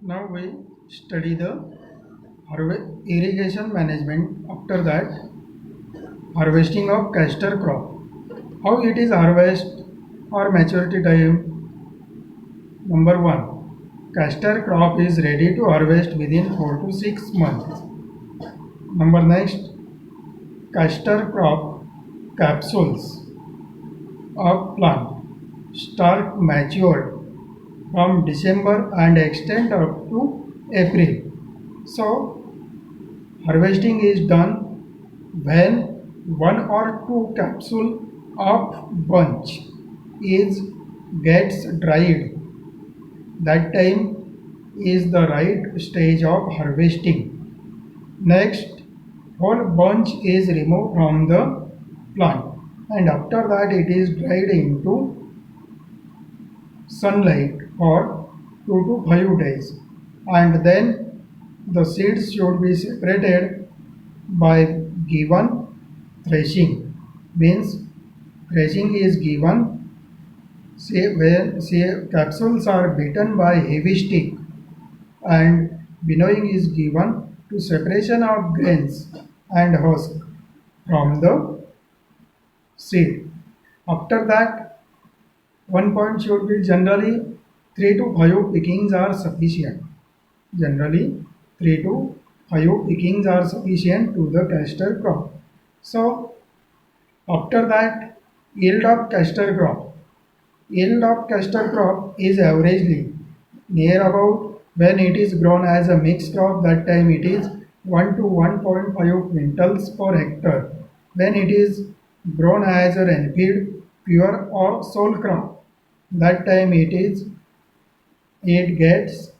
Now we study the irrigation management. After that, harvesting of castor crop. How it is harvest or maturity time. Number 1. Castor crop is ready to harvest within 4 to 6 months. Number next, castor crop capsules of plant start matured from December and extend up to April. So harvesting is done when one or two capsule of bunch is gets dried. That time is the right stage of harvesting. Next, whole bunch is removed from the plant and after that it is dried into sunlight for 2 to 5 days, and then the seeds should be separated by given threshing. Means threshing is given say when say capsules are beaten by heavy stick, and winnowing is given to separation of grains and husk from the seed. After that, one point should be generally 3 to 5 pickings are sufficient. Generally, 3 to 5 pickings are sufficient to the castor crop. So, after that, yield of castor crop. Yield of castor crop is averagely near about when it is grown as a mixed crop, that time it is 1 to 1.5 quintals per hectare. When it is grown as a rainfed pure or sole crop, that time it gets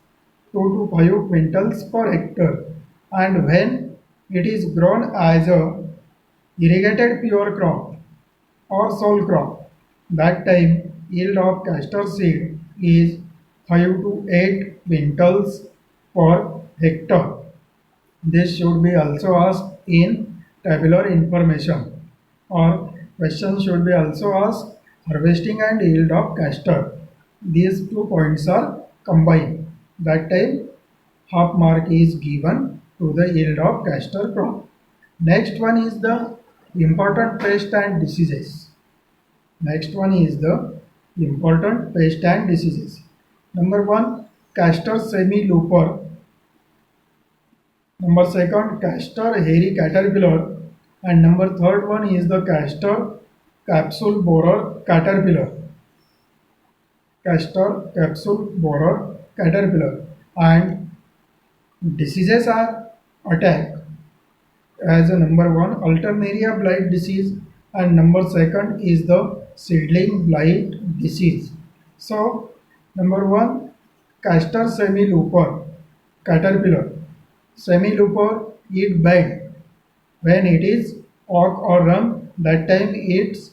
2 to 5 quintals per hectare, and when it is grown as a irrigated pure crop or sole crop, that time yield of castor seed is 5 to 8 quintals per hectare. This should be also asked in tabular information, or question should be also asked harvesting and yield of castor. These 2 points are combined. That time half mark is given to the yield of castor crop. Next one is the important pest and diseases. Next one is the important pest and diseases. Number 1, castor semi-looper. Number 2, castor hairy caterpillar, and number 3rd one is the castor capsule borer caterpillar. Castor capsule borer caterpillar, and diseases are attack as a number 1 alternaria blight disease, and number 2 is the seedling blight disease. So number 1, castor semi-looper caterpillar. Semi-looper it bend when it is walk or run, that time it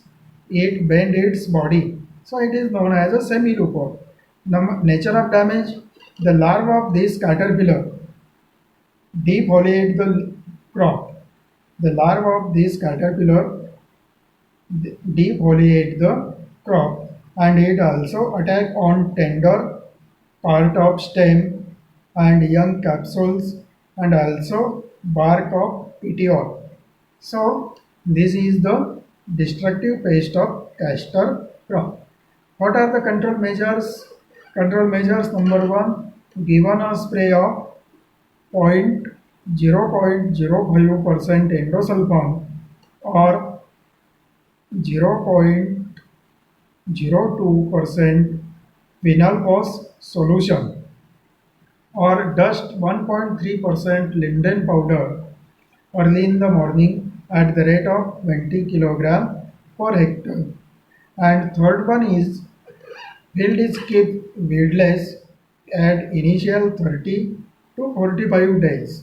bend its body, so it is known as a semi-looper. Nature of damage: the larva of this caterpillar defoliate the crop. The larva of this caterpillar defoliate the crop, and it also attack on tender part of stem and young capsules and also bark of petiole. So this is the destructive pest of castor crop. What are the control measures? Control measures: number 1, given a spray of 0.05% endosulfan or 0.02% phenol solution, or dust 1.3% linden powder early in the morning at the rate of 20 kilogram per hectare. And third one is field is kept weedless at initial 30 to 45 days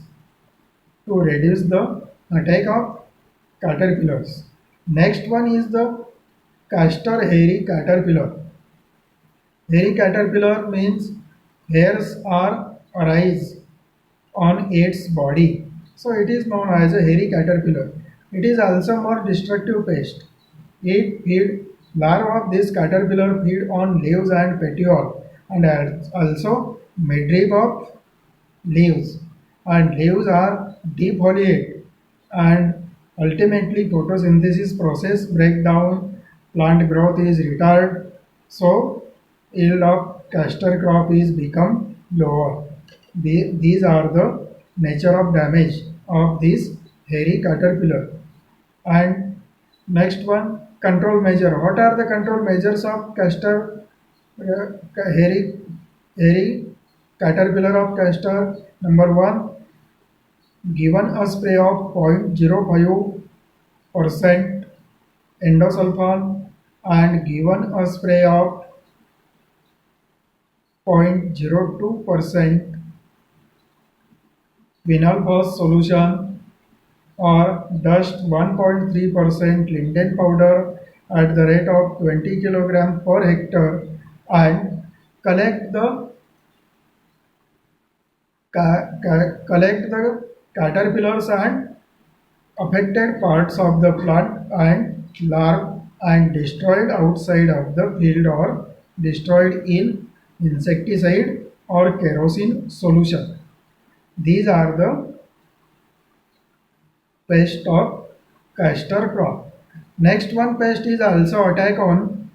to reduce the attack of caterpillars. Next one is the castor hairy caterpillar. Hairy caterpillar means hairs are arise on its body, so it is known as a hairy caterpillar. It is also more destructive pest. It larvae of this caterpillar feed on leaves and petiole, and also midrib of leaves, and leaves are defoliate, and ultimately photosynthesis process break down, plant growth is retarded, so yield of castor crop is become lower. These are the nature of damage of this hairy caterpillar. And next one, control measure. What are the control measures of castor hairy hairy caterpillar of castor? Number one, given a spray of 0.05% endosulfan and given a spray of 0.02% vinalphos solution or dust 1.3% linden powder at the rate of 20 kg per hectare and collect the collect the caterpillars and affected parts of the plant and larvae and destroyed outside of the field or destroyed in insecticide or kerosene solution. These are the pest of castor crop. Next one pest is also attack on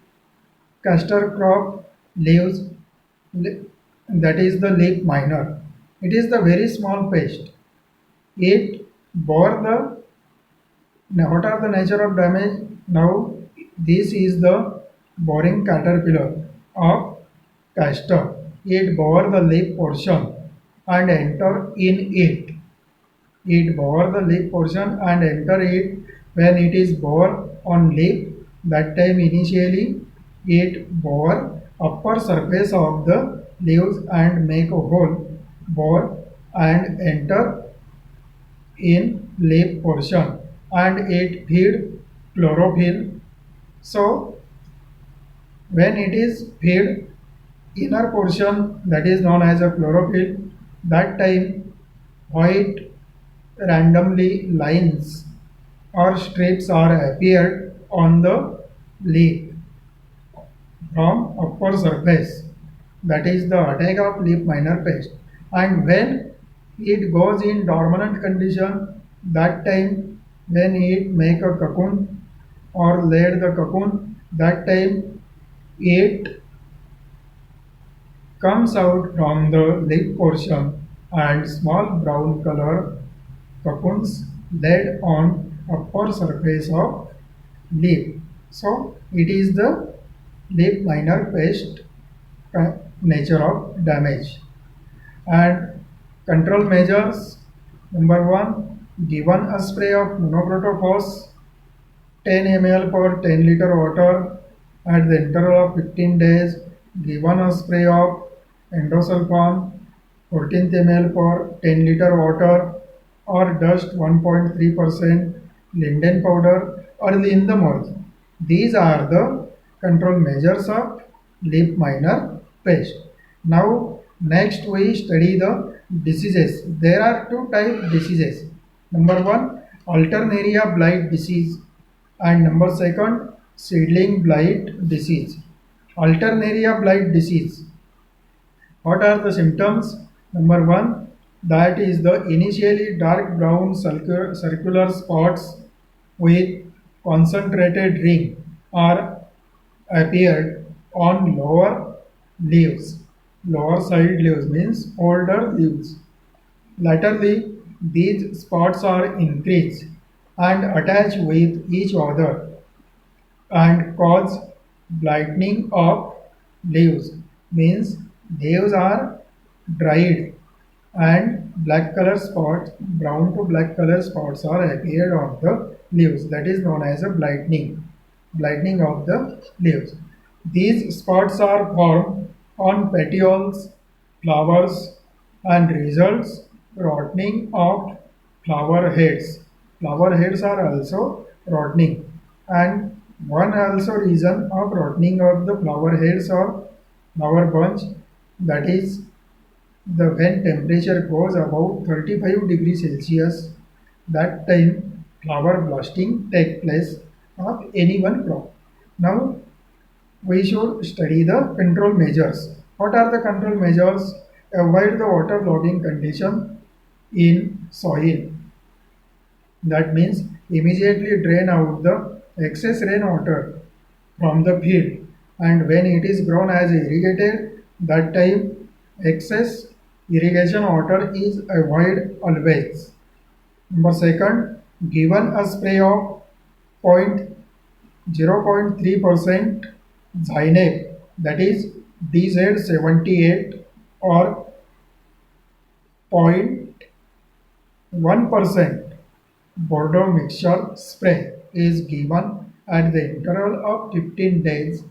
castor crop leaves, that is the leaf miner. It is the very small pest. It bore the. Now, what are the nature of damage? Now, this is the boring caterpillar of castor. It bore the leaf portion and enter in it. It bore the leaf portion and enter it when it is bore on leaf. That time initially it bore upper surface of the leaves and make a hole, bore and enter in leaf portion and it feed chlorophyll. So when it is feed inner portion, that is known as a chlorophyll, that time white randomly lines or strips are appeared on the leaf from upper surface. That is the attack of leaf miner pest. And when it goes in dormant condition, that time when it make a cocoon or laid the cocoon, that time it comes out from the leaf portion and small brown color cocoons laid on upper surface of leaf. So it is the leaf miner pest nature of damage. And control measures. Number one, given a spray of monoprotophos 10 ml per 10 liter water at the interval of 15 days, given a spray of endosulfan 14 ml per 10 liter water or dust 1.3% linden powder early in the month. These are the control measures of leaf miner pest. Now next we study the diseases. There are two type diseases. Number one, alternaria blight disease, and number second, seedling blight disease. Alternaria blight disease. What are the symptoms? Number one, that is the initially dark brown circular spots with concentrated ring are appeared on lower leaves. Lower side leaves means older leaves. Laterally, these spots are increased and attach with each other and cause blighting of leaves, means leaves are dried and black color spots, brown to black color spots are appeared on the leaves. That is known as a blighting of the leaves. These spots are formed on petioles, flowers, and results rotting of flower heads. Flower heads are also rotting, and one also reason of rotting of the flower heads or flower bunch, that is the when temperature goes above 35 degrees Celsius, that time flower blasting take place of any one crop. Now we should study the control measures. What are the control measures? avoid the waterlogging condition in soil. That means immediately drain out the excess rainwater from the field, and when it is grown as irrigated, that time excess irrigation water is avoid always. Number second, given a spray of 0.3% Zineb, that is DZ78, or 0.1% Bordeaux mixture spray is given at the interval of 15 days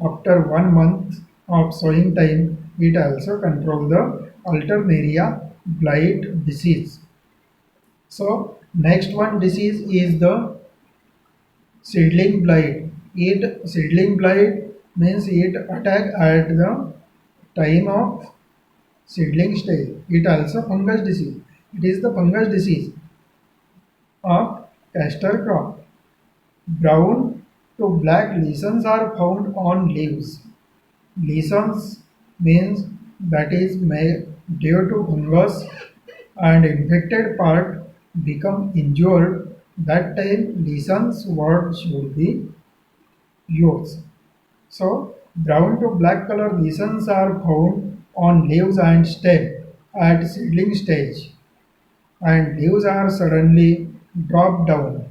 after 1 month of sowing time. It also controls the Alternaria blight disease. So next one disease is the seedling blight. It seedling blight means it attack at the time of seedling stage. It also fungus disease. It is the fungus disease of castor crop. Brown to black lesions are found on leaves. Lesions means that is made due to fungus and infected part become injured. That time lesions word should be used. So brown to black color lesions are found on leaves and stem at seedling stage, and leaves are suddenly drop down,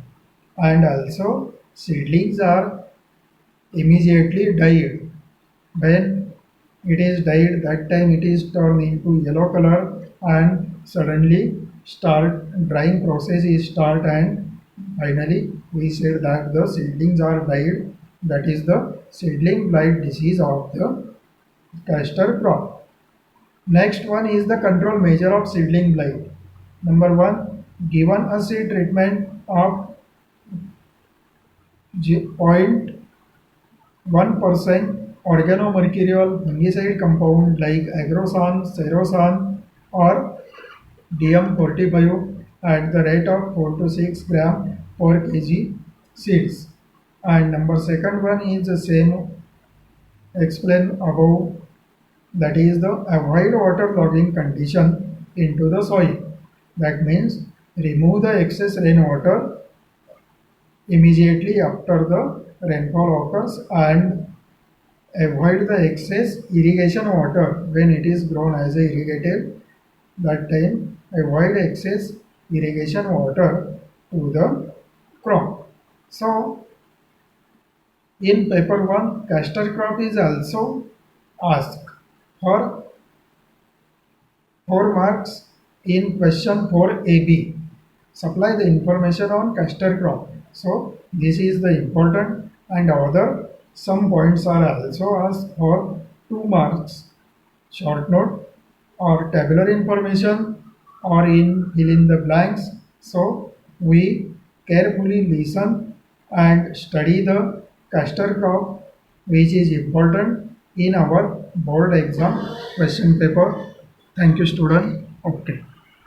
and also seedlings are immediately died. When it is died, that time it is turned into yellow color and suddenly start drying process is start, and finally we said that the seedlings are died. That is the seedling blight disease of the castor crop. Next one is the control measure of seedling blight. Number one, given a seed treatment of 0.1% organomercurial fungicide compound like agrosan, cerosan, or DM45 at the rate of 4 to 6 gram per kg seeds. And number second one is the same explained above, that is the avoid water logging condition into the soil. That means remove the excess rainwater immediately after the rainfall occurs, and avoid the excess irrigation water when it is grown as a irrigated. That time avoid excess irrigation water to the crop. So in paper 1, castor crop is also asked for 4 marks in question 4AB. Supply the information on castor crop. So this is the important, and other some points are also asked for 2 marks. Short note or tabular information or in fill in the blanks. So we carefully listen and study the castor crop, which is important in our board exam question paper. Thank you, student. Okay.